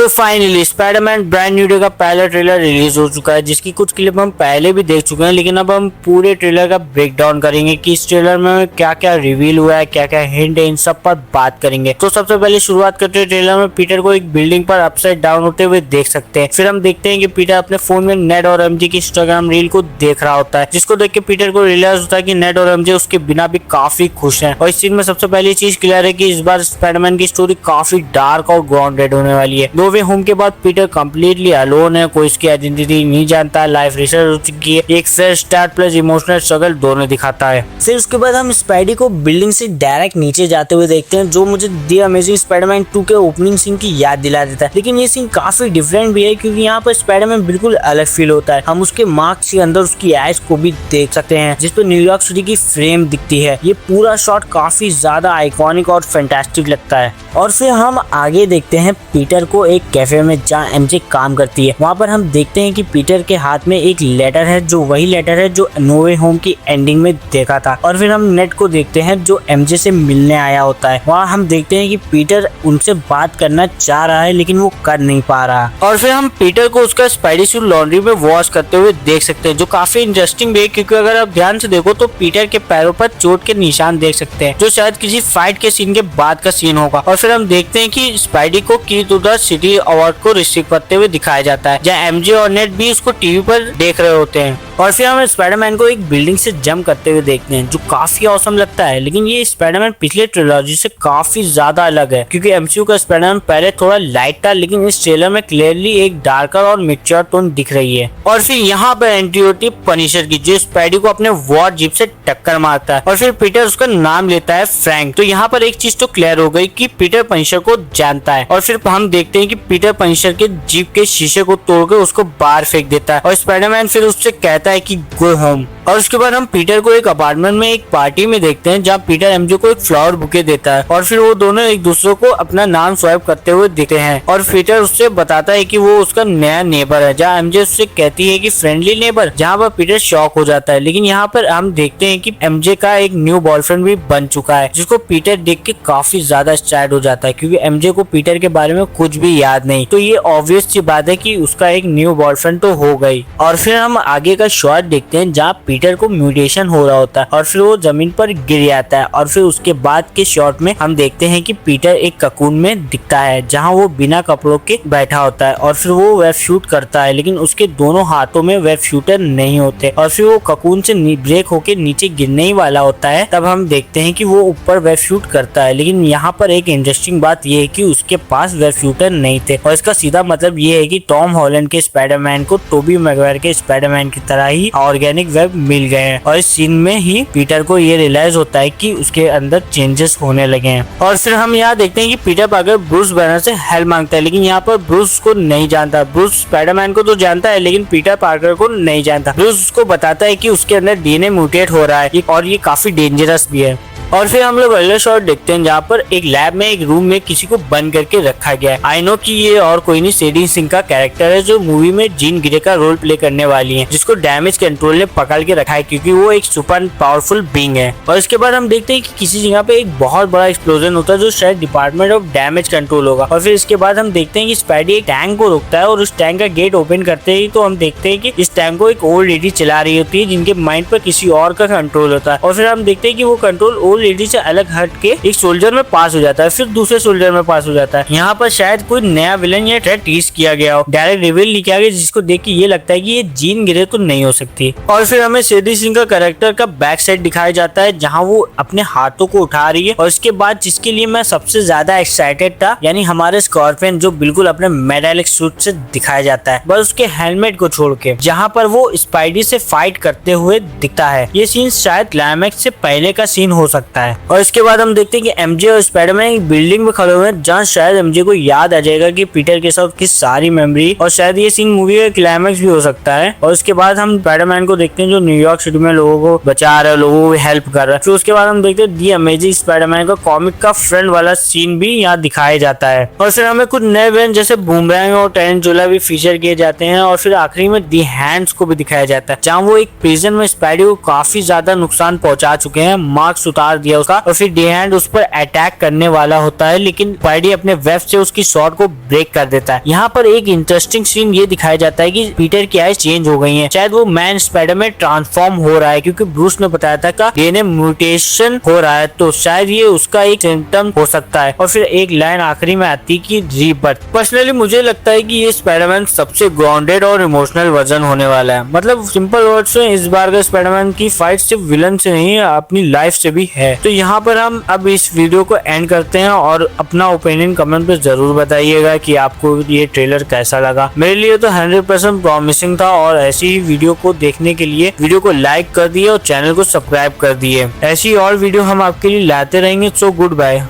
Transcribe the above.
तो finally Spiderman brand new day का पहला ट्रेलर रिलीज हो चुका है, जिसकी कुछ क्लिप हम पहले भी देख चुके हैं, लेकिन अब हम पूरे ट्रेलर का ब्रेक डाउन करेंगे कि इस ट्रेलर में क्या क्या रिवील हुआ है, क्या क्या हिंट है, इन सब पर बात करेंगे। तो सबसे पहले शुरुआत करते हैं ट्रेलर में पीटर को एक बिल्डिंग पर अपसाइड डाउन होते हुए देख सकते हैं। फिर हम देखते हैं कि पीटर अपने फोन में नेड और एमजे की इंस्टाग्राम रील को देख रहा होता है, जिसको देख के पीटर को रियलाइज होता है कि नेड और एमजे उसके बिना भी काफी खुश हैं। और इस सीन में सबसे पहली चीज क्लियर है कि इस बार स्पाइडरमैन की स्टोरी काफी डार्क और ग्राउंडेड होने वाली है। नो वे होम के बाद पीटर कंप्लीटली अलोन है, कोई इसकी आइडेंटिटी नहीं जानता, लाइफ रिसर्च हो चुकी है, एक fresh start plus emotional struggle दोनों दिखाता है। फिर उसके बाद हम स्पाइडी को बिल्डिंग से डायरेक्ट नीचे जाते हुए देखते हैं, जो मुझे द अमेजिंग स्पाइडरमैन 2 के ओपनिंग सीन की याद दिला देता है। लेकिन ये सीन काफी डिफरेंट भी है, क्योंकि यहाँ पर स्पाइडरमैन बिल्कुल अलग फील होता है। हम उसके मार्क्स के अंदर उसकी आइज को भी देख सकते हैं, जिसपे न्यूयॉर्क सिटी की फ्रेम दिखती है। ये पूरा शॉट काफी ज्यादा आइकॉनिक और फैंटास्टिक लगता है। और फिर हम आगे देखते हैं पीटर को एक कैफे में जहाँ एमजे काम करती है। वहाँ पर हम देखते हैं कि पीटर के हाथ में एक लेटर है, जो वही लेटर है जो नो वे होम की एंडिंग में देखा था। और फिर हम नेड को देखते हैं जो एमजे से मिलने आया होता है। वहाँ हम देखते हैं कि पीटर उनसे बात करना चाह रहा है, लेकिन वो कर नहीं पा रहा। और फिर हम पीटर को उसका स्पाइडी सूट लॉन्ड्री में वॉश करते हुए देख सकते हैं, जो काफी इंटरेस्टिंग भी है, क्योंकि अगर आप ध्यान से देखो तो पीटर के पैरों पर चोट के निशान देख सकते हैं, जो शायद किसी फाइट के सीन के बाद का सीन होगा। और फिर हम देखते हैं कि स्पाइडी को की टू द सिटी अवार्ड को रिसीव करते हुए दिखाया जाता है, जहाँ एमजे और नेड भी उसको टीवी पर देख रहे होते हैं। और फिर हम स्पाइडरमैन को एक बिल्डिंग से जंप करते हुए देखते हैं, जो काफी ऑसम लगता है। लेकिन ये स्पाइडरमैन पिछले ट्रिलॉजी से काफी ज्यादा अलग है, क्योंकि एमसीयू का स्पाइडरमैन पहले थोड़ा लाइट था, लेकिन इस ट्रेलर में क्लियरली एक डार्कर और मैच्योर टोन दिख रही है। और फिर यहाँ पर एंट्री होती है पनिशर की, जो स्पाइडी को अपने वॉर जीप से टक्कर मारता है। और फिर पीटर उसका नाम लेता है फ्रैंक। तो यहाँ पर एक चीज तो क्लियर हो गई कि पीटर पनिशर को जानता है। और फिर हम देखते हैं कि पीटर पनिशर के जीप के शीशे को तोड़कर उसको बाहर फेंक देता है, और स्पाइडरमैन फिर उससे कहता है कि गो होम। और उसके बाद हम पीटर को एक अपार्टमेंट में एक पार्टी में देखते हैं, जहाँ पीटर एमजे को एक फ्लावर बुके देता है। और फिर वो दोनों एक दूसरे को अपना नाम स्वैप करते हुए दिखते हैं। और पीटर उससे बताता है कि वो उसका नया नेबर है, जहाँ एमजे उससे कहती है कि फ्रेंडली नेबर, जहाँ पर पीटर शॉक हो जाता है। लेकिन यहाँ पर हम देखते हैं कि एमजे का एक न्यू बॉयफ्रेंड भी बन चुका है, जिसको पीटर देख के काफी ज्यादा सैड हो जाता है, क्योंकि एमजे को पीटर के बारे में कुछ भी याद नहीं। तो ये ऑब्वियस सी बात है कि उसका एक न्यू बॉयफ्रेंड तो हो गई। और फिर हम आगे का शॉट देखते हैं, जहाँ पीटर को म्यूटेशन हो रहा होता है, और फिर वो जमीन पर गिर जाता है। और फिर उसके बाद के शॉट में हम देखते हैं कि पीटर एक ककून में दिखता है, जहाँ वो बिना कपड़ों के बैठा होता है। और फिर वो वेब शूट करता है, लेकिन उसके दोनों हाथों में वेब शूटर नहीं होते। और फिर वो ककून से ब्रेक होके नीचे गिरने ही वाला होता है, तब हम देखते हैं कि वो ऊपर वेब शूट करता है। लेकिन यहाँ पर एक इंटरेस्टिंग बात ये है कि उसके पास वेब शूटर नहीं थे, और इसका सीधा मतलब ये है कि टॉम हॉलैंड के स्पाइडरमैन को टोबी मैगवायर के स्पाइडरमैन की तरह ही ऑर्गेनिक वेब मिल गए हैं। और इस सीन में ही पीटर को ये रियलाइज होता है कि उसके अंदर चेंजेस होने लगे हैं। और फिर हम यहाँ देखते हैं कि पीटर पार्कर ब्रूस बैनर से हेल्प मांगता है, लेकिन यहाँ पर ब्रूस को नहीं जानता। ब्रूस स्पाइडरमैन को तो जानता है, लेकिन पीटर पार्कर को नहीं जानता। ब्रूस उसको बताता है कि उसके अंदर डीएनए म्यूटेट हो रहा है, और ये काफी डेंजरस भी है। और फिर हम लोग अगले शॉट देखते हैं, जहाँ पर एक लैब में एक रूम में किसी को बंद करके रखा गया है। आई नो कि ये और कोई नहीं, शेडी सिंह का कैरेक्टर है, जो मूवी में जीन ग्रे का रोल प्ले करने वाली है, जिसको डैमेज कंट्रोल ने पकड़ के रखा है, क्योंकि वो एक सुपर पावरफुल बीइंग है। और इसके बाद हम देखते हैं कि किसी जगह पे एक बहुत बड़ा एक्सप्लोजन होता है, जो शायद डिपार्टमेंट ऑफ डैमेज कंट्रोल होगा। और फिर इसके बाद हम देखते हैं कि स्पाइडी एक टैंक को रोकता है, और उस टैंक का गेट ओपन करते ही तो हम देखते हैं कि इस टैंक को एक ओल्ड लेडी चला रही होती है, जिनके माइंड पर किसी और का कंट्रोल होता है। और फिर हम देखते हैं कि वो कंट्रोल ओल्ड लेडी से अलग हट के एक सोल्जर में पास हो जाता है, फिर दूसरे सोल्जर में पास हो जाता है। यहाँ पर शायद कोई नया विलन या थ्रेट टीज किया गया हो, डायरेक्ट रिवील नहीं किया गया, जिसको देख के ये लगता है कि ये जीन ग्रे तो नहीं हो सकती। और फिर हमें शेडी सिंह का कैरेक्टर का बैक साइड दिखाया जाता है, जहाँ वो अपने हाथों को उठा रही है। और इसके बाद जिसके लिए मैं सबसे ज्यादा एक्साइटेड था, यानी हमारे स्कॉर्पियन, जो बिल्कुल अपने मेटालिक सूट से दिखाया जाता है, बस उसके हेलमेट को छोड़ के, जहाँ पर वो स्पाइडी से फाइट करते हुए दिखता है। ये सीन शायद क्लाइमैक्स से पहले का सीन हो सकता है। और इसके बाद हम देखते हैं कि एमजे और स्पाइडरमैन एक बिल्डिंग में खड़े हुए हैं, जहाँ शायद एमजे को याद आ जाएगा कि पीटर के साथ की सारी मेमोरी, और शायद ये सीन मूवी का क्लाइमैक्स भी हो सकता है। और उसके बाद हम स्पाइडरमैन को देखते हैं, जो न्यूयॉर्क सिटी में लोगों को बचा रहा है, लोगों को हेल्प कर रहा है। फिर उसके बाद हम देखते हैं द अमेजिंग स्पाइडरमैन का कॉमिक का फ्रेंड वाला सीन भी यहाँ दिखाया जाता है। और फिर हमें कुछ नए विलेन जैसे बूमरैंग और टेरेंटुला भी फीचर किए जाते हैं। और फिर आखिरी में दी हैंड्स को भी दिखाया जाता है, जहाँ वो एक प्रिजन में स्पाइडी को काफी ज्यादा नुकसान पहुंचा चुके हैं, मास्क उतार दिया उसका और फिर डे हैंड उस पर अटैक करने वाला होता है, लेकिन स्पाइडी अपने वेब से उसकी शॉट को ब्रेक कर देता है। यहाँ पर एक इंटरेस्टिंग सीन ये दिखाया जाता है कि पीटर की आईज चेंज हो गई हैं, शायद वो मैन स्पाइडर में ट्रांसफॉर्म हो रहा है, क्योंकि ब्रूस ने बताया था कि डीएनए म्यूटेशन हो रहा है, तो शायद ये उसका एक सिम्टम हो सकता है। और फिर एक लाइन आखिरी में आती कि रीबर्थ। पर्सनली मुझे लगता है कि ये स्पाइडरमैन सबसे ग्राउंडेड और इमोशनल वर्जन होने वाला है। मतलब सिंपल वर्ड्स में इस बार का स्पाइडरमैन की फाइट सिर्फ विलन से नहीं अपनी लाइफ से भी है। तो यहाँ पर हम अब इस वीडियो को एंड करते हैं और अपना ओपिनियन कमेंट पे जरूर बताइएगा कि आपको ये ट्रेलर कैसा लगा। मेरे लिए तो 100% प्रॉमिसिंग था और ऐसी ही वीडियो को देखने के लिए वीडियो को लाइक कर दिए और चैनल को सब्सक्राइब कर दिए। ऐसी और वीडियो हम आपके लिए लाते रहेंगे। So good bye.